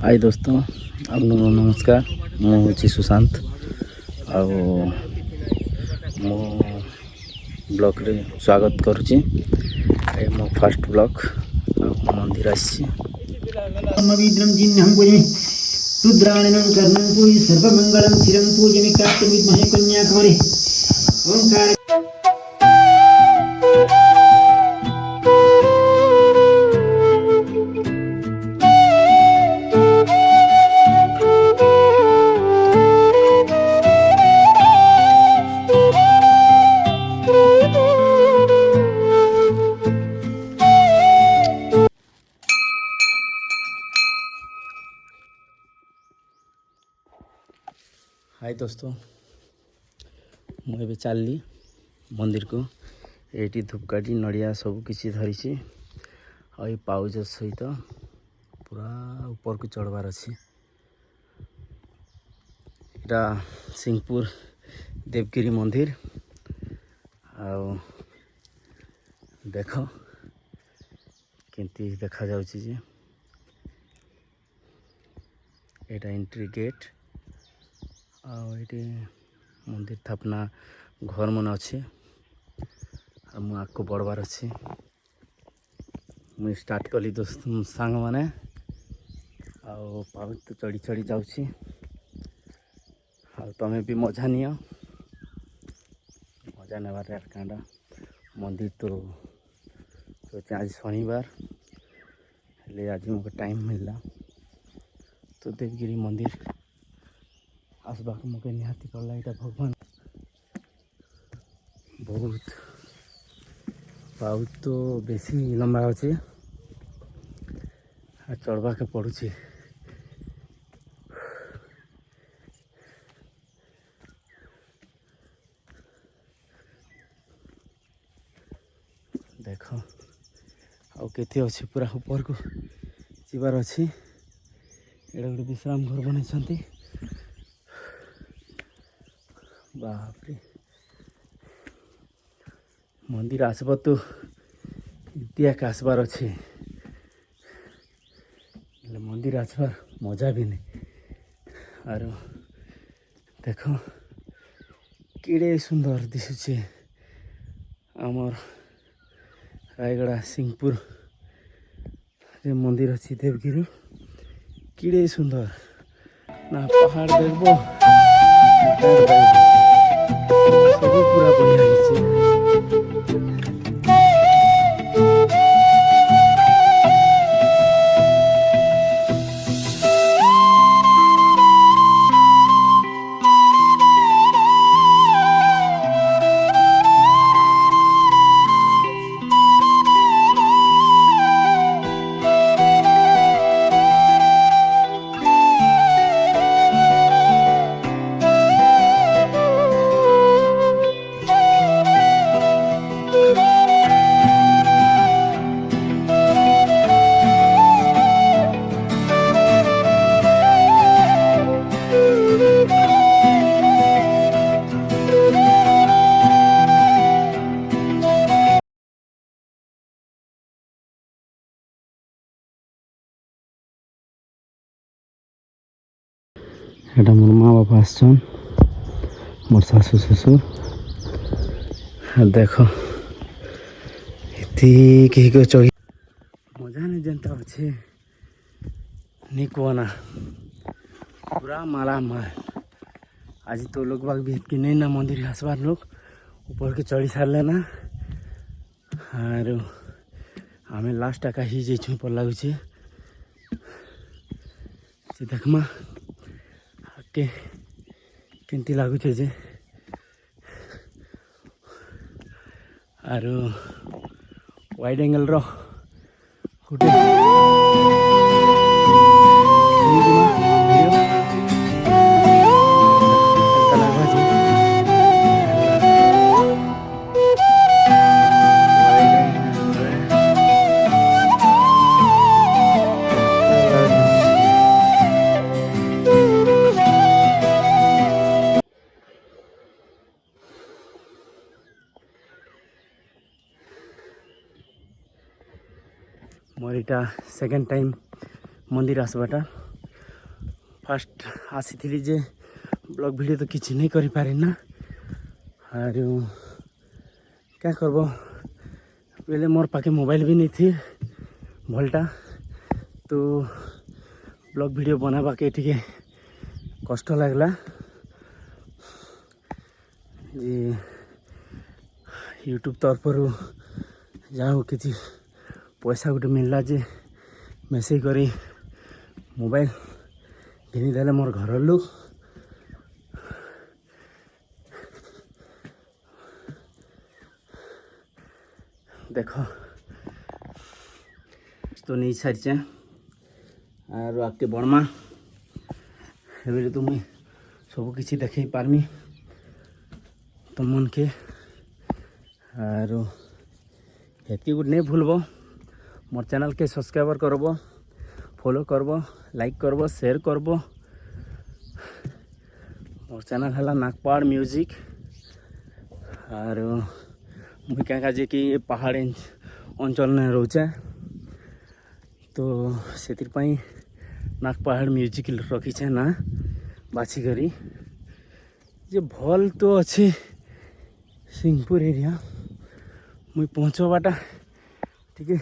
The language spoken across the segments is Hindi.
हाय दोस्तों आपको नमस्कार मुझे सुशांत ଆଉ ମୁଁ ବ୍ଲଗ୍ରେ ସ୍ୱାଗତ କରୁଛି। ଏ ମୋ ଫାର୍ଷ୍ଟ ବ୍ଲଗ୍ ଆଉ ମନ୍ଦିର ଆସିଛି। ब्रह्मविद्रं जिन्हं पूजमि रुद्राणनं कर्णं पूजि सर्वमङ्गलं शिरं पूजमि कार्तिकविद्महे कन्याकुमारी ओंकार। हाय दोस्तों ମୁଁ ଏବେ ଚାଲିଲି ମନ୍ଦିରକୁ। ଏଇଠି ଧୂପକାଠି ନଡ଼ିଆ ସବୁ କିଛି ଧରିଛି ଆଉ ଏ ପାଉଜ ସହିତ ପୁରା ଉପରକୁ ଚଢ଼ବାର ଅଛି। ଏଇଟା ସିଂହପୁର ଦେବଗିରି ମନ୍ଦିର। ଆଉ ଦେଖ କେମିତି ଦେଖାଯାଉଛି ଯେ ଏଇଟା ଏଣ୍ଟ୍ରି ଗେଟ୍। ଆଉ ଏଇଠି ମନ୍ଦିର ଥାପନା ଘର ମାନେ ଅଛି ଆଉ ମୁଁ ଆଗକୁ ବଢ଼ବାର ଅଛି। ମୁଁ ଷ୍ଟାର୍ଟ କଲି ଦୋସ୍ତ ସାଙ୍ଗମାନେ ଆଉ ପାଉଛ ତ ଚଢ଼ି ଚଢ଼ି ଯାଉଛି। ଆଉ ତମେ ବି ମଜା ନିଅ। ମଜା ନେବାରେ କାଁଟା ମନ୍ଦିର ତ ଆଜି ଶନିବାର ହେଲେ ଆଜି ମୋତେ ଟାଇମ୍ ମିଳିଲା ତ ଦେବଗିରି ମନ୍ଦିର आसबाक मुझे निहाती पड़ला। यहाँ भगवान बहुत पाउच तो बेसी लंबा अच्छे चढ़वा के पड़ुची। देख आउ केते अच्छी पूरा ऊपर को जीवार अच्छी। एड़ा गोटे विश्राम घर बनई बापरे मंदिर आसब तो इतिहास आसबार अच्छे मंदिर आसबार मजा भी नहीं। आर देख केड़े सुंदर दिशुचे आमर रायगड़ा सिंहपुर रे मंदिर अच्छी देवगिरी केड़े सुंदर ना पहाड़ देखबो सब पूरा बढ़िया है। এটা মোর মা বাবা আসছন মোর শাশু শ্বশুর। দেখ এতিকি চড়ি মজা নেই যেনটা আছে নি কুহना पूरा माला माल। आज तो लोग बाग भी कि नहीं ना मंदिर आसबार लोग ऊपर के चढ़ी सारे ना। आर आम लास्ट आका ही जाइछुँ पर लगुचे देखमा के केमती लगुचे जे आर वाइड एंगल रो फुटे मोर इटा सेकेंड टाइम मंदिर आसबाटा फास्ट आसी जे ब्लॉग वीडियो तो किसी नहीं करी पारे ना और क्या करब पहले मोर पाखे मोबाइल भी नहीं थी भलटा तो ब्लॉग वीडियो बनावा के टिके कष्ट लगला जे यूट्यूब तरफर जाओ किसी पैसा गोटे मिलला जे मेसेज करी मोबाइल घिनी देले मोर घर लोग देख तो नहीं सारी और आगे बढ़मा एवं तो मुई सब किसी देखे पारमी तुम मन के और हेतकी गोटे नहीं भूलब मोर चैनल के सब्सक्राइबर करब फॉलो करब लाइक करब शेयर करब मोर चैनल है नागपाड़ म्यूजिक और मुई क्या जे कि पहाड़ अंचल में रोचे तो से नागपाड़ म्यूजिक रखीचे ना बाछी करी जे भल तो अच्छे सिंहपुर एरिया मुई पहुँचवाटा ठीक है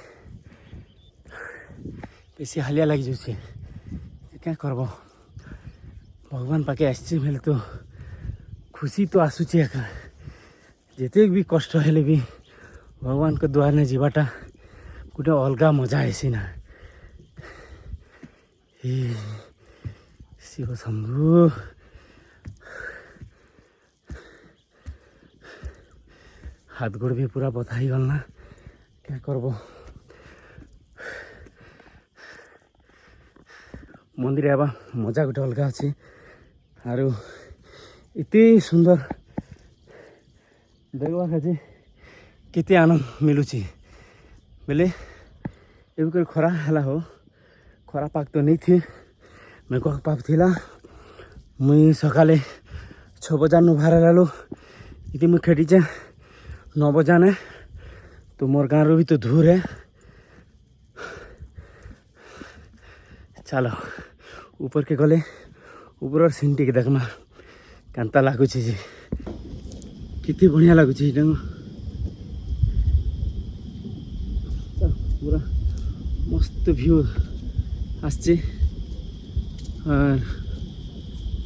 बेसी हालिया लग जाऊे क्या करब भगवान पाके आसचे बेले तो खुशी तो आसूचे एका जिते भी कष्ट हेले भी भगवान के द्वार ने जीवाटा गोटे अलग मजा आसी ना शिव शंभु हाथ गोड़ भी पूरा बता ही गल ना क्या करब मंदिर आवा मजा गोटे अलग अच्छे और इतने सुंदर देखवा जे केते आनंद मिलूची बेले एवं खरा है हो खरा पाक तो नहीं थी मेघ पाक थिला मुई सकाले 6 बजा नु बाहर लालु इति मुई खेटीचे 9 बजा ने तो मोर गाँव भी तो दूर है चलो ऊपर के गले ऊपर सीन टी देखना कांता लगुच जे कितनी बढ़िया लगुच पूरा मस्त व्यू आसचे और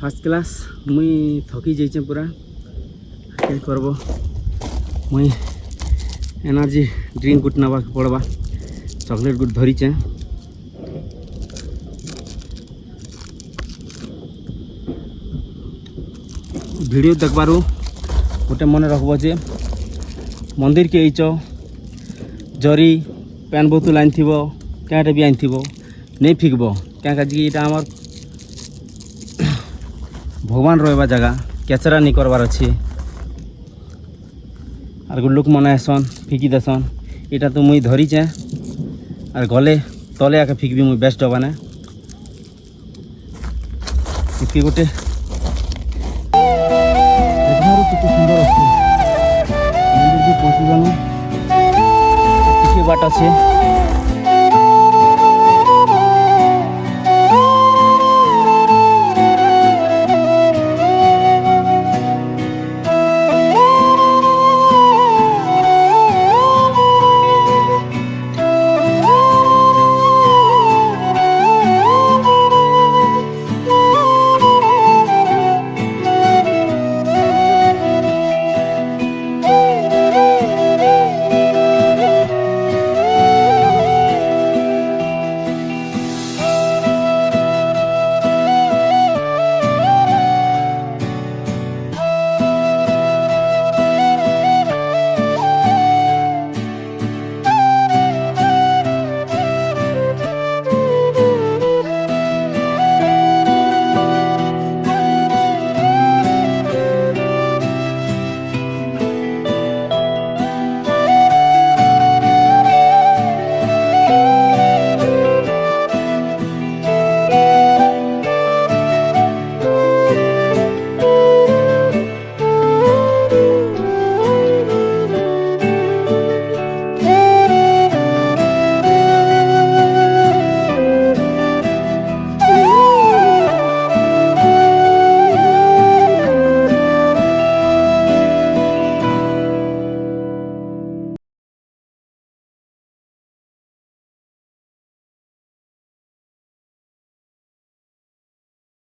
फर्स्ट क्लास मुई थकी जाइए पूरा क्या करब मुई एनर्जी ड्रिंक गुट नवा पड़वा चॉकलेट गुट धरीचे वीडियो देखबारू गोटे मन रखब जे मंदिर के आईच जरी पैन बोतल आन थी क्या भी आन थी नहीं फिकब क्या यहाँ आम भगवान रहा जगह केचरा नहीं करवार अच्छे और लोक मन आसन फिकी देसन यहाँ तो मुई धरीचे और गले तले आके फिकबी मुई बेस्ट हबाने इतनी गोटे कितने सुंदर अच्छे मंदिर भी पहुँची गलु किसी बाट अच्छे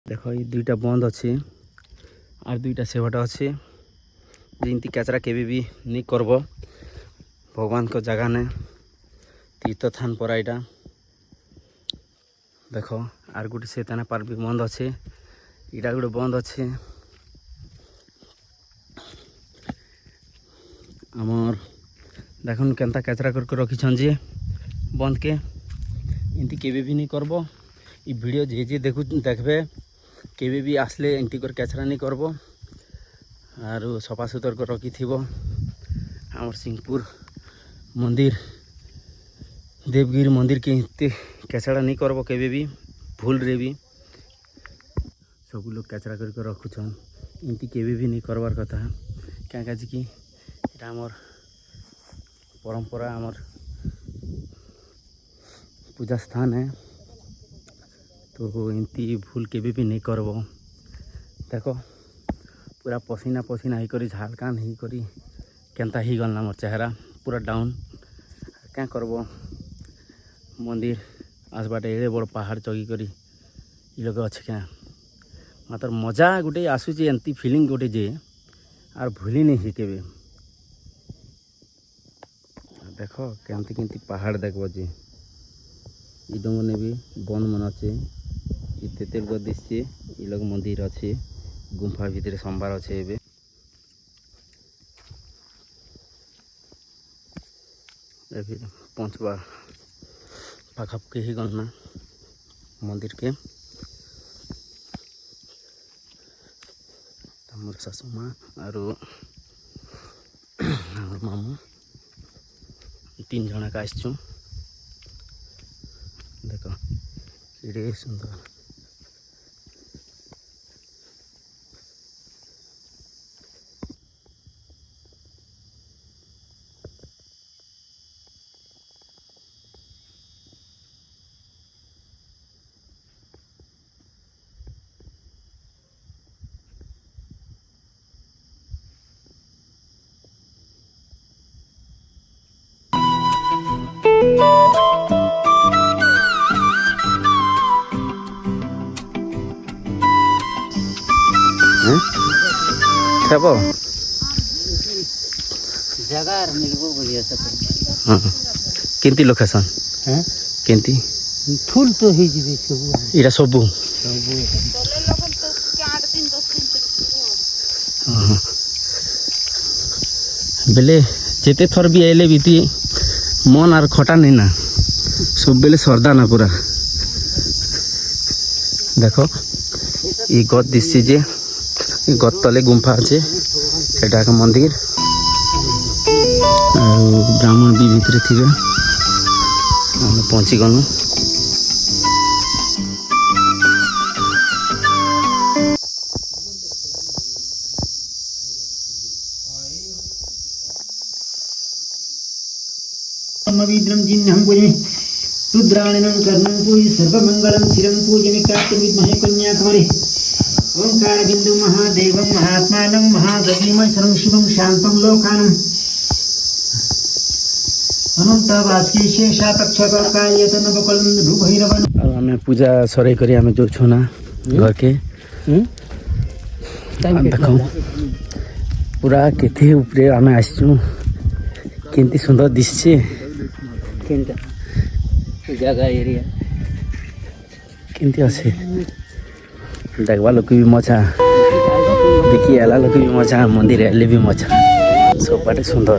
ଦେଖ ଏଇ ଦୁଇଟା ବନ୍ଦ ଅଛି আর দুইটা সেবাটা ଅଛି ଯେମିତି କେଚରା କେବେ ବି ନି করব ভগবানଙ୍କ ଜାଗା ନେ তীর্থ স্থান পরা এটা দেখ আর গোটে সে তানে পার ବି বন্ধ আছে এটা গোটে বন্ধ আছে আমার দেখুন কেনতা কেচরা করকে রখিছন যে বন্ধকে এমতি কেবে भी নি করব এই ভিডিও যে যে দেখবে কেবে भी আসলে এমতি করে কেচরা নি করব আর সফা সুতর করে রখিথিব আমার সিংপুর মন্দির দেবগিরি মন্দির के এমতি কেচরা নি করব কেবে भी ভুল রে भी सब लोग केचरा करके रखुछन एमती केवे भी नहीं करवार कथा क्या काजी कि এটা আমার परंपरा আমার पूजा स्थान है तो एमती भूल केवे भी नहीं करब देख पूरा पसीना पसीना ही करी झालकान ही करी केनता ही गलना मोर चेहरा पूरा डाउन क्या करब मंदिर आसबाटे एड़े बड़ पहाड़ चगी करी इ लोग अच्छे क्या मात्र मजा गोटे आसूची एमती फिलिंग गोटे जे आर भूली नहीं केवे देख केमती केमती पहाड़ देखब जे इ डोंगने भी बन मन अच्छे इ तेतेल गद दिशे इ लोग मंदिर अच्छे गुम्फा भितर सोमवार अच्छे एबे पहुँचवा पाखापाखि ही गलना मंदिर के मोर सासू माँ और मामू 3 जना का आसचु देख केड़े सुंदर खाब जगह मिलबो बढ़िया से हाँ केंती लोकेशन हैं केंती फुल तो ही जिबे सब इरा सबू बेले जेते थर भी आइले बीती मन आर खटा नहीं ना सब बेले सरदा ना पूरा देखो ये गद दिशे जे गद तले गुम्फा अच्छे सेटा का मंदिर ब्राह्मण भी भितर थे पहुँची गलु ब्रह्मविद्रम जिन्हं पूजमे रुद्राणनं कर्णं पूजि सर्वमंगलं शिरं पूजमे कार्तिकविद्महे कन्याकुमारी ओंकार बिंदु महादेवं महात्मानं महागतिमय सर्वं शिवं शांतं लोकानं अनंत वासकी शेषातक्षकायतन बकलं रूपभैरवन अब हमें पूजा सराई करी हमें जो छुना घर के देखो पूरा केते ऊपरे हमें आसचु केंती सुंदर दिशे केनता जगह एरिया केंती अच्छे देखवा लोक भी मजा देखी आला लोक भी मजा मंदिर आले भी मजा सब बाटे सुंदर